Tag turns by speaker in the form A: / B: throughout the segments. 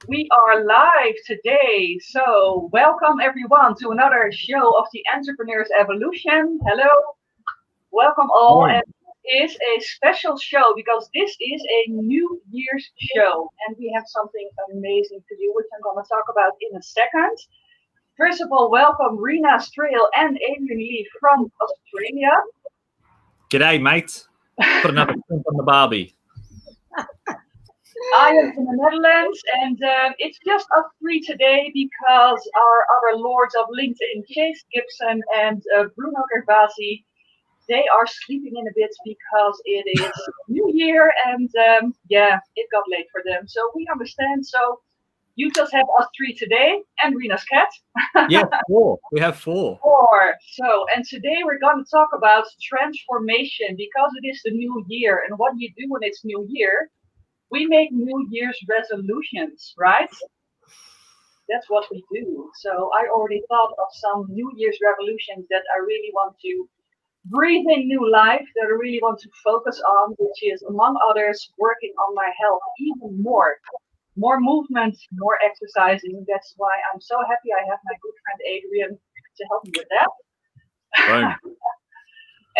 A: We are live today. So, welcome everyone to another show of the Entrepreneur's Evolution. Hello, welcome all.
B: Morning.
A: And it is a special show because this is a New Year's show, and we have something amazing for you, which I'm going to talk about in a second. First of all, welcome Rena Strail and Adrian Lee from Australia.
B: G'day, mate. Put another shrimp on the barbie.
A: I am in the Netherlands, and it's just us three today because our other lords of LinkedIn, Chase Gibson and Bruno Gervasi, they are sleeping in a bit because it is New Year, and it got late for them. So we understand. So you just have us three today, and Rena's cat.
B: Yeah, four. We have four.
A: Four. So, and today we're going to talk about transformation because it is the new year, and what do you do when it's New Year? We make New Year's resolutions, right? That's what we do. So I already thought of some New Year's resolutions that I really want to breathe in new life, that I really want to focus on, which is, among others, working on my health even more. More movement, more exercising. That's why I'm so happy I have my good friend Adrian to help me with that.
B: Boom.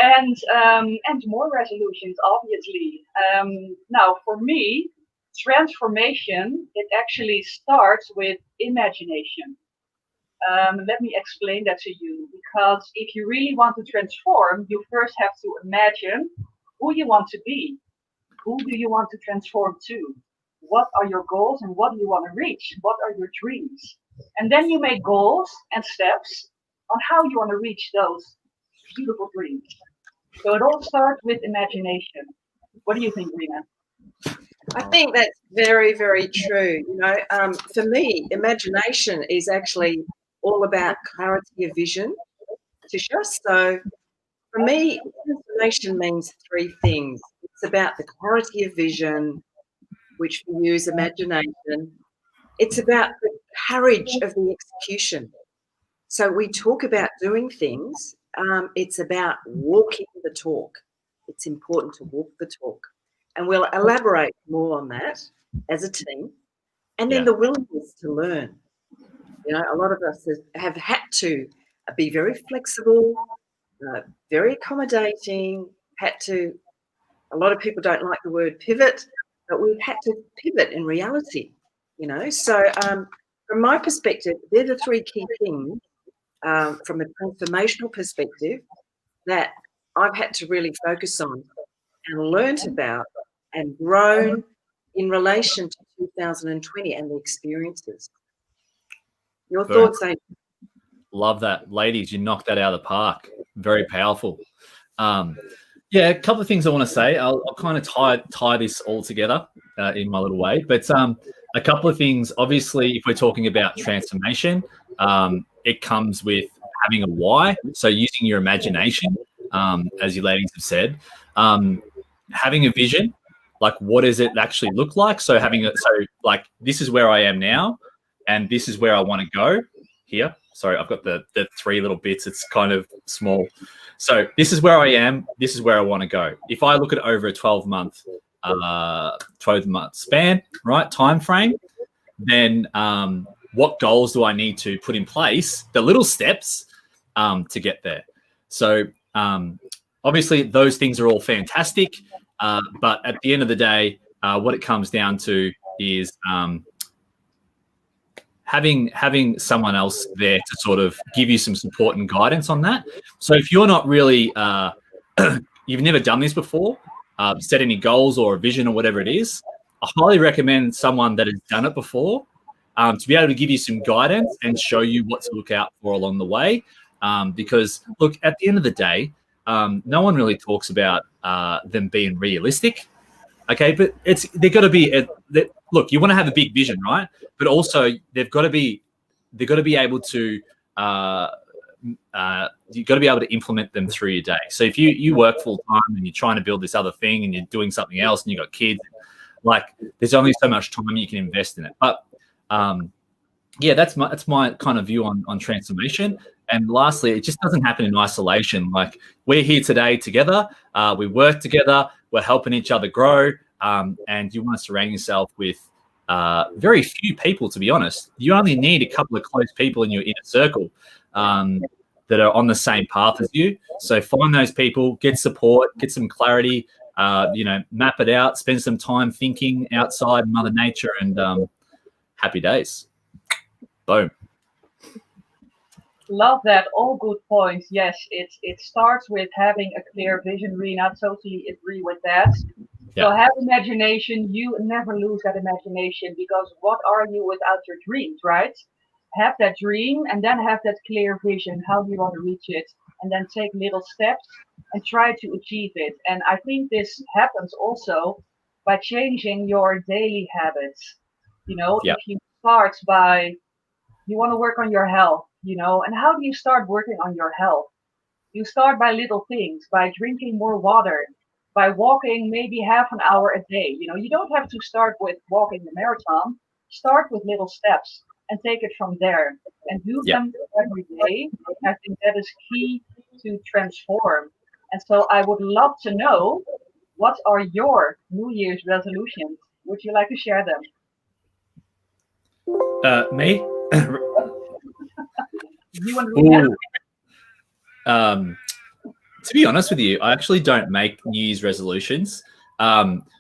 A: And more resolutions, obviously. Now, for me, transformation it actually starts with imagination. Let me explain that to you, because if you really want to transform, you first have to imagine who you want to be. Who do you want to transform to? What are your goals and what do you want to reach? What are your dreams? And then you make goals and steps on how you want to reach those beautiful dreams. So it all starts with imagination. What do you think, Rena?
C: I think that's very, very true. For me, imagination is actually all about clarity of vision, Tisha. So for me, transformation means three things. It's about the clarity of vision, which we use imagination. It's about the courage of the execution. So we talk about doing things. It's about walking the talk. It's important to walk the talk. And we'll elaborate more on that as a team. And then the willingness to learn. A lot of us have had to be very flexible, very accommodating, a lot of people don't like the word pivot, but we've had to pivot in reality, So from my perspective, they're the three key things from a transformational perspective that I've had to really focus on and learnt about and grown in relation to 2020 and the experiences. Your thoughts, Adrian?
B: Love that. Ladies, you knocked that out of the park. Very powerful. A couple of things I want to say. I'll kind of tie this all together in my little way. But a couple of things, obviously, if we're talking about transformation, it comes with having a why. So using your imagination, as you ladies have said, having a vision, like what does it actually look like? So like this is where I am now, and this is where I want to go here. Sorry, I've got the three little bits. It's kind of small. So this is where I am. This is where I want to go. If I look at over a 12-month span, right, time frame, then what goals do I need to put in place? The little steps to get there. So obviously those things are all fantastic, but at the end of the day, what it comes down to is having someone else there to sort of give you some support and guidance on that. So if you're not really, you've never done this before, set any goals or a vision or whatever it is, I highly recommend someone that has done it before to be able to give you some guidance and show you what to look out for along the way. Because look, at the end of the day, no one really talks about them being realistic. Okay, but they've got to be. Look, you want to have a big vision, right? But also they've got to be able to. You've got to be able to implement them through your day. So if you work full time and you're trying to build this other thing and you're doing something else and you've got kids, like there's only so much time you can invest in it. But that's my kind of view on transformation. And lastly, it just doesn't happen in isolation. Like we're here today together, we work together, we're helping each other grow, and you want to surround yourself with very few people, to be honest. You only need a couple of close people in your inner circle that are on the same path as you. So find those people, get support, get some clarity, map it out, spend some time thinking outside Mother Nature, and happy days. Boom.
A: Love that. All good points. Yes, it starts with having a clear vision, Rena. Totally agree with that.
B: Yeah.
A: So have imagination. You never lose that imagination, because what are you without your dreams, right? Have that dream and then have that clear vision. How do you want to reach it? And then take little steps and try to achieve it. And I think this happens also by changing your daily habits.
B: Yeah.
A: If you start by, you want to work on your health, and how do you start working on your health? You start by little things, by drinking more water, by walking maybe half an hour a day. You don't have to start with walking the marathon. Start with little steps and take it from there and do them every day. I think that is key to transform. And so I would love to know, what are your New Year's resolutions? Would you like to share them?
B: Me?
A: You and Rena?
B: To be honest with you, I actually don't make New Year's resolutions.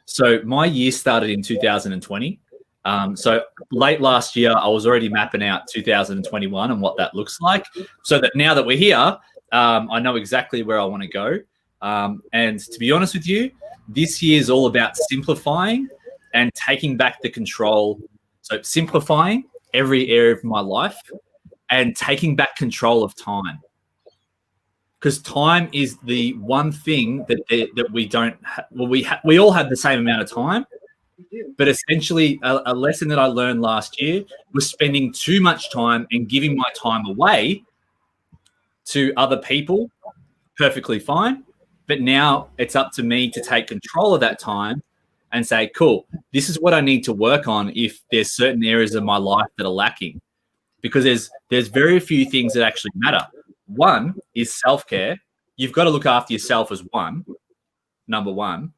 B: So my year started in 2020. So late last year, I was already mapping out 2021 and what that looks like. So that now that we're here, I know exactly where I want to go. And to be honest with you, this year is all about simplifying and taking back the control. So simplifying every area of my life and taking back control of time. Because time is the one thing that we don't we all have the same amount of time, but essentially a lesson that I learned last year was spending too much time and giving my time away to other people. Perfectly fine, but now it's up to me to take control of that time and say, cool, this is what I need to work on if there's certain areas of my life that are lacking, because there's very few things that actually matter. One is self-care. You've got to look after yourself as number one.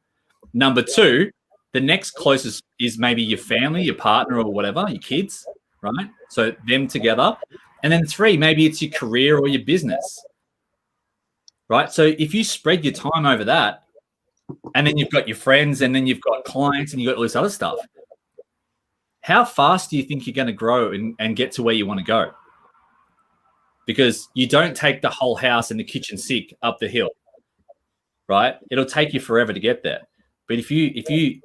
B: Number two, the next closest is maybe your family, your partner or whatever, your kids, right? So them together. And then three, maybe it's your career or your business, right? So if you spread your time over that, and then you've got your friends, and then you've got clients, and you've got all this other stuff, how fast do you think you're going to grow and get to where you want to go? Because you don't take the whole house and the kitchen sink up the hill, right? It'll take you forever to get there. But if you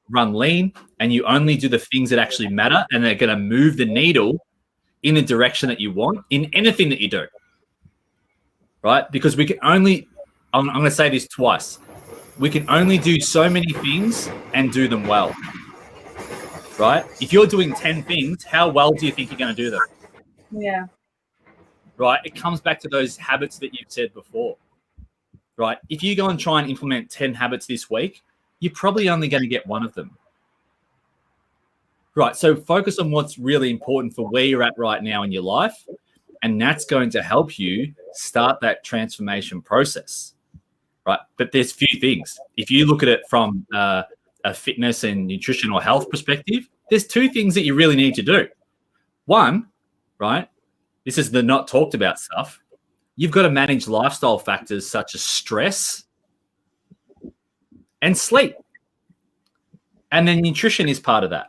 B: run lean and you only do the things that actually matter and they're going to move the needle in the direction that you want in anything that you do, right? Because we can only, I'm going to say this twice, we can only do so many things and do them well, right? If you're doing 10 things, how well do you think you're going to do them?
A: Yeah.
B: Right? It comes back to those habits that you've said before, right? If you go and try and implement 10 habits this week, you're probably only going to get one of them. Right. So focus on what's really important for where you're at right now in your life. And that's going to help you start that transformation process, right? But there's few things. If you look at it from a fitness and nutrition or health perspective, there's two things that you really need to do. One, right? This is the not talked about stuff. You've got to manage lifestyle factors such as stress and sleep. And then nutrition is part of that,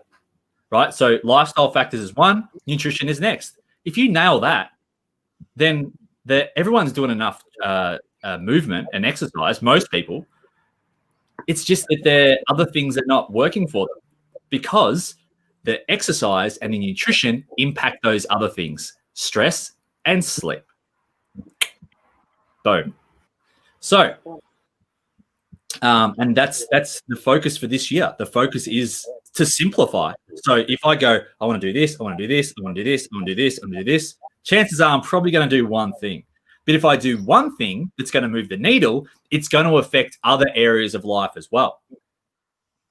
B: right? So lifestyle factors is one, nutrition is next. If you nail that, then everyone's doing enough movement and exercise, most people. It's just that there are other things that are not working for them because the exercise and the nutrition impact those other things. Stress and sleep. Boom. So, and that's the focus for this year. The focus is to simplify. So if I go, I want to do this, I want to do this, I want to do this, I want to do this, I want to do this, chances are I'm probably going to do one thing. But if I do one thing that's going to move the needle, it's going to affect other areas of life as well.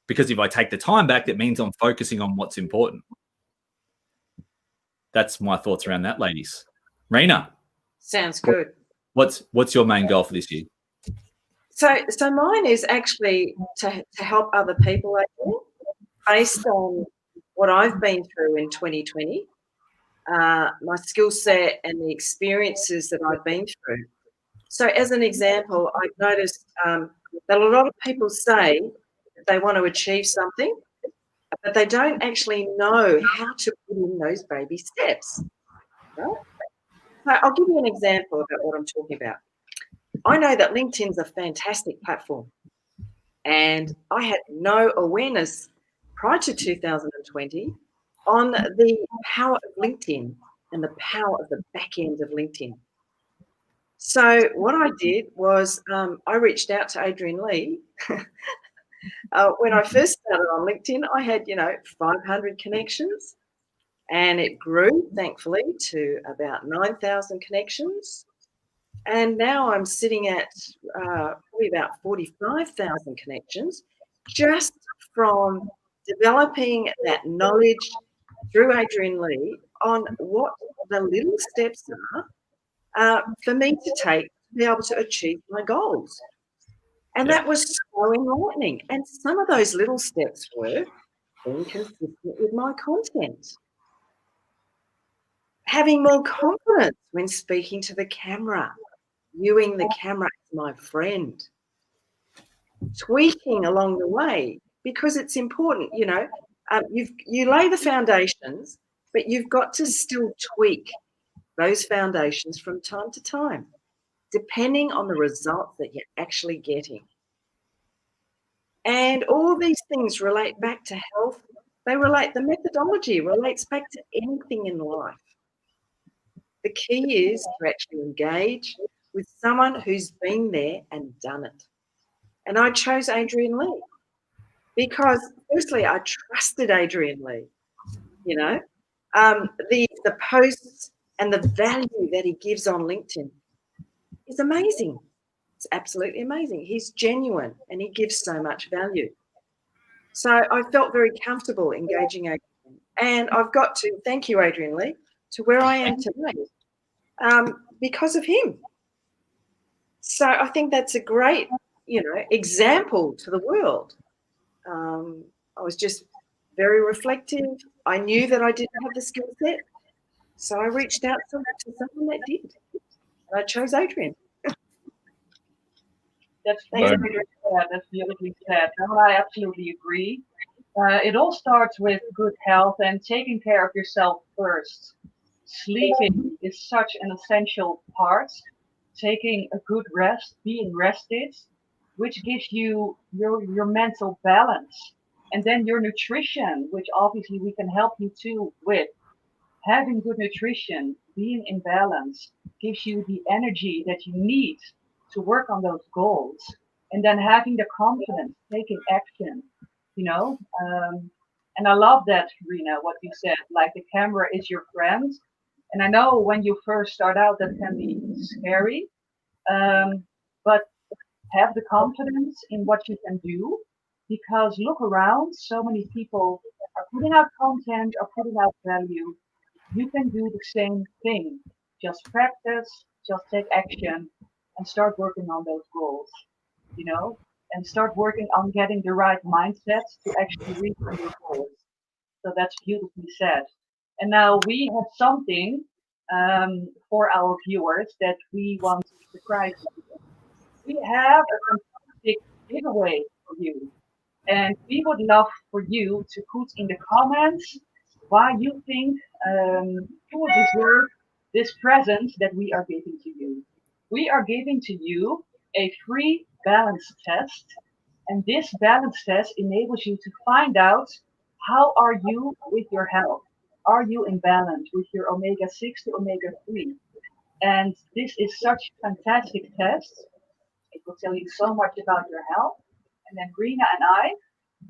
B: Because if I take the time back, that means I'm focusing on what's important. That's my thoughts around that, ladies. Rena.
C: Sounds good.
B: What's your main goal for this year?
C: So mine is actually to help other people, I think, based on what I've been through in 2020, my skill set and the experiences that I've been through. So as an example, I've noticed that a lot of people say that they want to achieve something, but they don't actually know how to put in those baby steps. Right? So I'll give you an example about what I'm talking about. I know that LinkedIn's a fantastic platform, and I had no awareness prior to 2020 on the power of LinkedIn and the power of the back end of LinkedIn. So what I did was I reached out to Adrian Lee. When I first started on LinkedIn, I had, 500 connections, and it grew, thankfully, to about 9,000 connections. And now I'm sitting at probably about 45,000 connections just from developing that knowledge through Adrian Lee on what the little steps are for me to take to be able to achieve my goals. And that was so enlightening. And some of those little steps were being consistent with my content, having more confidence when speaking to the camera, viewing the camera as my friend, tweaking along the way, because it's important, you lay the foundations, but you've got to still tweak those foundations from time to time, depending on the results that you're actually getting. And all these things relate back to health. The methodology relates back to anything in life. The key is to actually engage with someone who's been there and done it. And I chose Adrian Lee because, firstly, I trusted Adrian Lee. The posts and the value that he gives on LinkedIn is amazing. It's absolutely amazing. He's genuine and he gives so much value. So I felt very comfortable engaging Adrian. And I've got to thank you, Adrian Lee, to where I am today because of him. So I think that's a great, example to the world. I was just very reflective. I knew that I didn't have the skill set. So I reached out to someone that did. And I chose Adrian.
A: That's beautifully said. That's beautifully said. No, I absolutely agree. It all starts with good health and taking care of yourself first. Sleeping is such an essential part. Taking a good rest, being rested, which gives you your mental balance. And then your nutrition, which obviously we can help you too with. Having good nutrition, being in balance, gives you the energy that you need to work on those goals. And then having the confidence, taking action, you know. And I love that, Rena, what you said, like the camera is your friend. And I know when you first start out, that can be scary, but have the confidence in what you can do, because look around, so many people are putting out content, are putting out value. You can do the same thing. Just practice, just take action, and start working on those goals, you know, and start working on getting the right mindset to actually reach your goals. So that's beautifully said. And now we have something for our viewers that we want to surprise you. We have a fantastic giveaway for you. And we would love for you to put in the comments why you think you will deserve this present that we are giving to you. We are giving to you a free balance test. And this balance test enables you to find out how are you with your health. Are you in balance with your omega-6 to omega-3? And this is such a fantastic test. It will tell you so much about your health. And then Rena and I,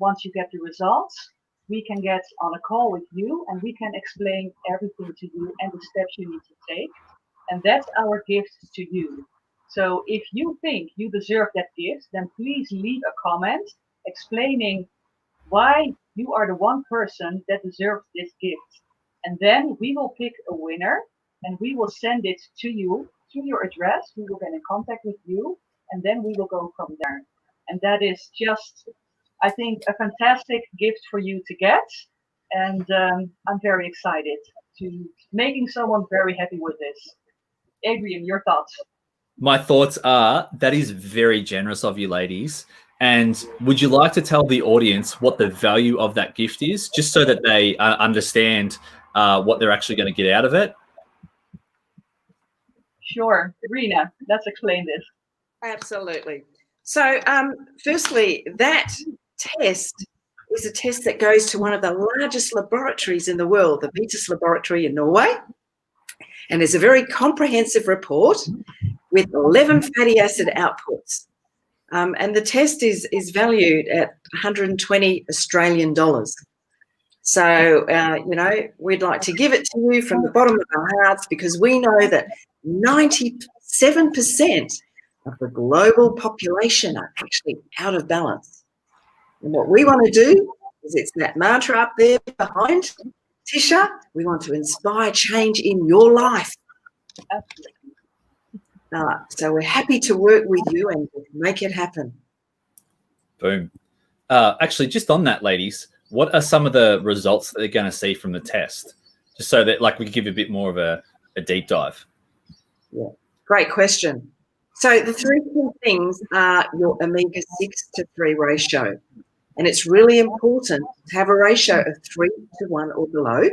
A: once you get the results, we can get on a call with you and we can explain everything to you and the steps you need to take. And that's our gift to you. So if you think you deserve that gift, then please leave a comment explaining why you are the one person that deserves this gift. And then we will pick a winner and we will send it to you to your address. We will get in contact with you and then we will go from there. And that is just, I think, a fantastic gift for you to get. And I'm very excited to making someone very happy with this. Adrian, your thoughts?
B: My thoughts are that is very generous of you, ladies. And would you like to tell the audience what the value of that gift is, just so that they understand what they're actually going to get out of it?
A: Sure. Rena, let's explain this.
C: Absolutely. So, firstly, that test is a test that goes to one of the largest laboratories in the world, the Vitas Laboratory in Norway. And there's a very comprehensive report with 11 fatty acid outputs. And the test is valued at 120 Australian dollars. So, we'd like to give it to you from the bottom of our hearts, because we know that 97% of the global population are actually out of balance. And what we want to do is, it's that mantra up there behind Tisha, we want to inspire change in your life.
A: Absolutely.
C: So we're happy to work with you and make it happen.
B: Boom. Actually, just on that, ladies, what are some of the results that they're going to see from the test? Just so that, like, we can give you a bit more of a deep dive.
C: Yeah, great question. So the three key things are your omega-6 to 3 ratio. And it's really important to have a ratio of 3 to 1 or below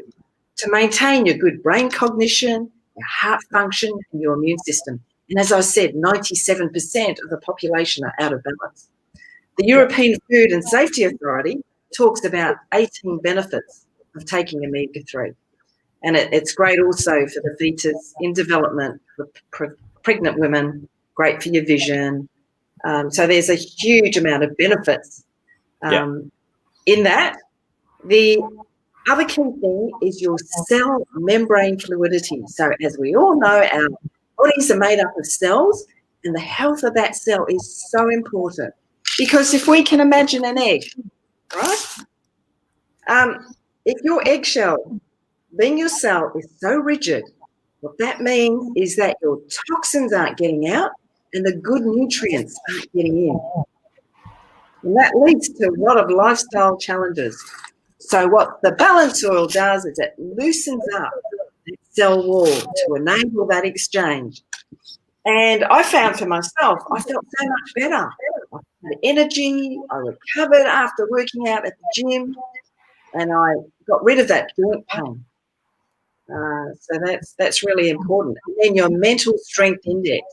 C: to maintain your good brain cognition, your heart function, and your immune system. And as I said, 97% of the population are out of balance. The European Food and Safety Authority talks about 18 benefits of taking omega-3. And it's great also for the fetus in development, for pregnant women, great for your vision. So there's a huge amount of benefits in that. The other key thing is your cell membrane fluidity. So as we all know, our bodies are made up of cells, and the health of that cell is so important. Because if we can imagine an egg, right? If your eggshell, being your cell, is so rigid, what that means is that your toxins aren't getting out and the good nutrients aren't getting in. And that leads to a lot of lifestyle challenges. So what the balance oil does is it loosens up that cell wall to enable that exchange. And I found for myself, I felt so much better. I had energy, I recovered after working out at the gym, and I got rid of that joint pain. So that's really important. And then your mental strength index,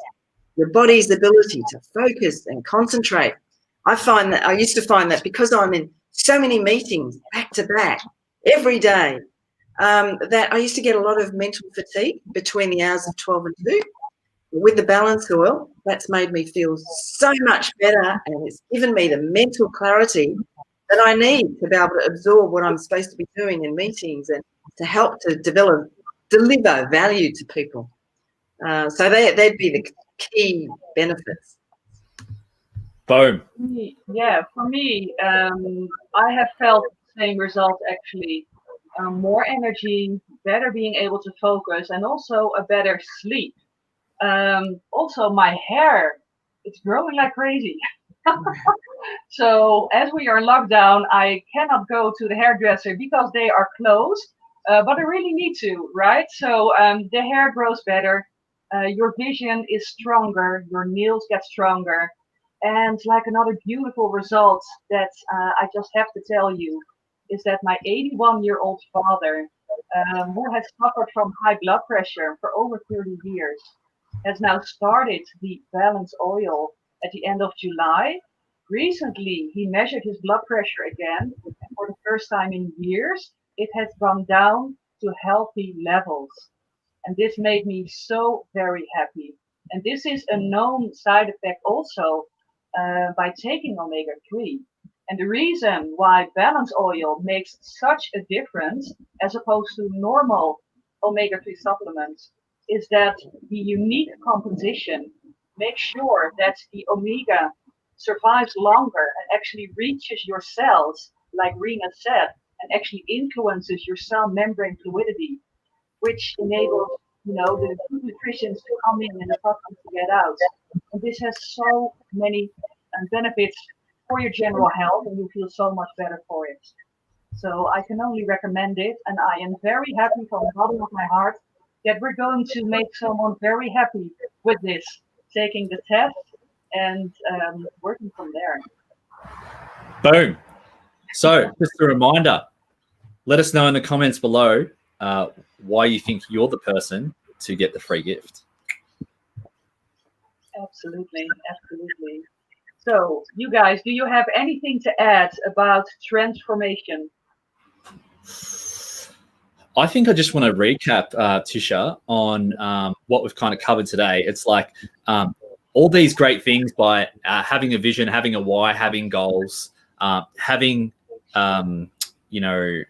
C: your body's ability to focus and concentrate. I used to find that because I'm in so many meetings back to back every day, that I used to get a lot of mental fatigue between the hours of 12 and 2. With the balance oil, that's made me feel so much better, and it's given me the mental clarity that I need to be able to absorb what I'm supposed to be doing in meetings and to help to deliver value to people. So they'd be the key benefits.
B: Boom.
A: Yeah, for me, I have felt the same result actually. More energy, better being able to focus, and also a better sleep. Also, my hair, it's growing like crazy. So as we are in lockdown, I cannot go to the hairdresser because they are closed, but I really need to, right? So the hair grows better, your vision is stronger, your nails get stronger. And like another beautiful result that I just have to tell you is that my 81-year-old father, who has suffered from high blood pressure for over 30 years, has now started the Balance Oil at the end of July. Recently, he measured his blood pressure again, and for the first time in years, it has gone down to healthy levels. And this made me so very happy. And this is a known side effect also by taking omega-3. And the reason why Balance Oil makes such a difference as opposed to normal omega-3 supplements is that the unique composition makes sure that the omega survives longer and actually reaches your cells, like Rena said, and actually influences your cell membrane fluidity, which enables the good nutrition to come in and the toxins to get out. And this has so many benefits for your general health, and you feel so much better for it. So I can only recommend it, and I am very happy from the bottom of my heart that we're going to make someone very happy with this, taking the test and working from there.
B: Boom. So just a reminder, let us know in the comments below why you think you're the person to get the free gift.
A: Absolutely, absolutely. So you guys, do you have anything to add about transformation?
B: I think I just want to recap, Tisha, on what we've kind of covered today. It's like all these great things by having a vision, having a why, having goals, having, you know,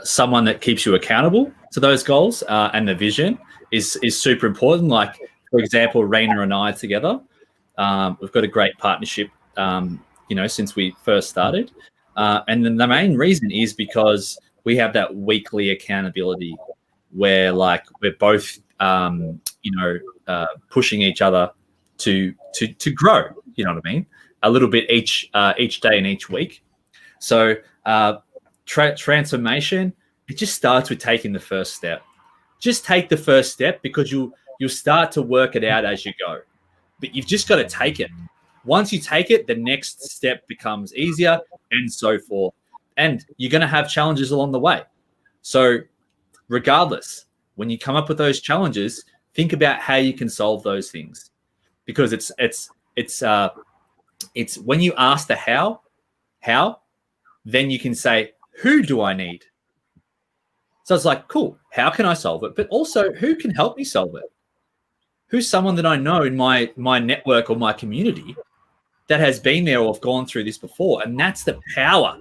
B: someone that keeps you accountable to those goals and the vision is super important. Like, for example, Raina and I together, we've got a great partnership, you know, since we first started. And then the main reason is because we have that weekly accountability where, like, we're both, you know, pushing each other to grow. You know what I mean? A little bit each day and each week. So transformation, it just starts with taking the first step. Just take the first step, because you'll start to work it out as you go. But you've just got to take it. Once you take it, the next step becomes easier, and so forth. And you're going to have challenges along the way. So regardless, when you come up with those challenges, think about how you can solve those things. Because it's when you ask the how, then you can say, who do I need? So it's like, cool, how can I solve it? But also, who can help me solve it? Who's someone that I know in my network or my community that has been there or have gone through this before? And that's the power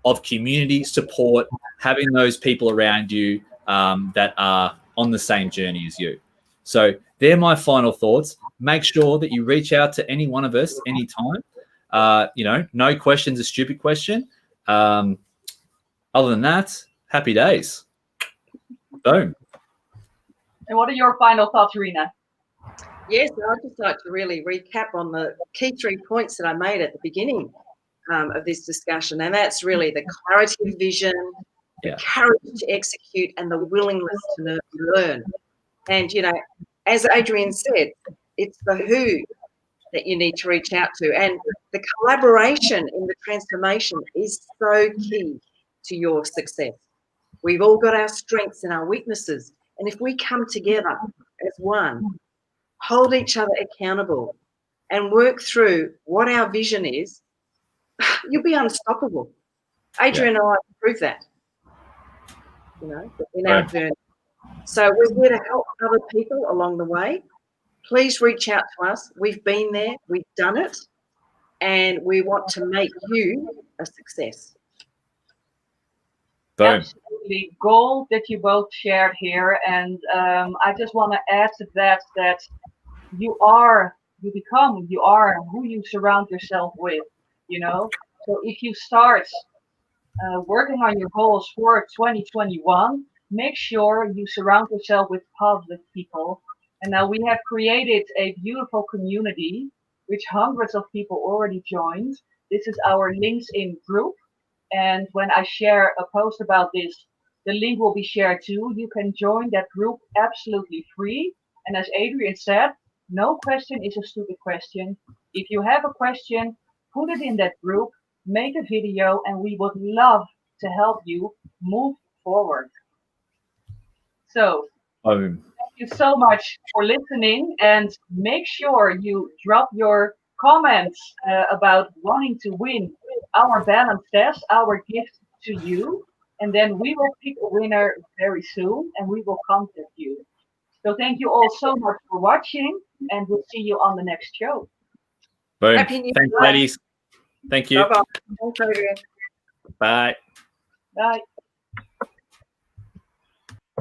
B: of community support, having those people around you that are on the same journey as you. So they're my final thoughts. Make sure that you reach out to any one of us anytime. You know, no question's a stupid question. Other than that, happy days. Boom.
A: And what are your final thoughts, Rena?
C: Yes, I'd just like to really recap on the key 3 points that I made at the beginning of this discussion, and that's really the clarity of vision, the courage to execute, and the willingness to learn. And, you know, as Adrian said, it's the who that you need to reach out to, and the collaboration in the transformation is so key to your success. We've all got our strengths and our weaknesses, and if we come together as one, hold each other accountable, and work through what our vision is, you'll be unstoppable. Adrian and I prove that, you know, in our journey. So we're here to help other people along the way. Please reach out to us. We've been there, we've done it, and we want to make you a success.
B: Boom.
A: Absolutely. Goal that you both shared here. And I just want to add to that you are who you surround yourself with, you know. So if you start working on your goals for 2021, make sure you surround yourself with positive people. And now we have created a beautiful community, which hundreds of people already joined. This is our LinkedIn group. And when I share a post about this, the link will be shared too. You can join that group absolutely free. And as Adrian said, no question is a stupid question. If you have a question, put it in that group, make a video, and we would love to help you move forward. So thank you so much for listening, and make sure you drop your comments about wanting to win our balance test, our gift to you, and then we will pick a winner very soon, and we will contact you. So thank you all so much for watching, and we'll see you on the next show.
B: Boom.
C: Happy New
B: Thanks,
C: Year.
B: ladies. Thank you.
C: Bye-bye. Thanks, Adrian.
B: Bye.
A: Bye.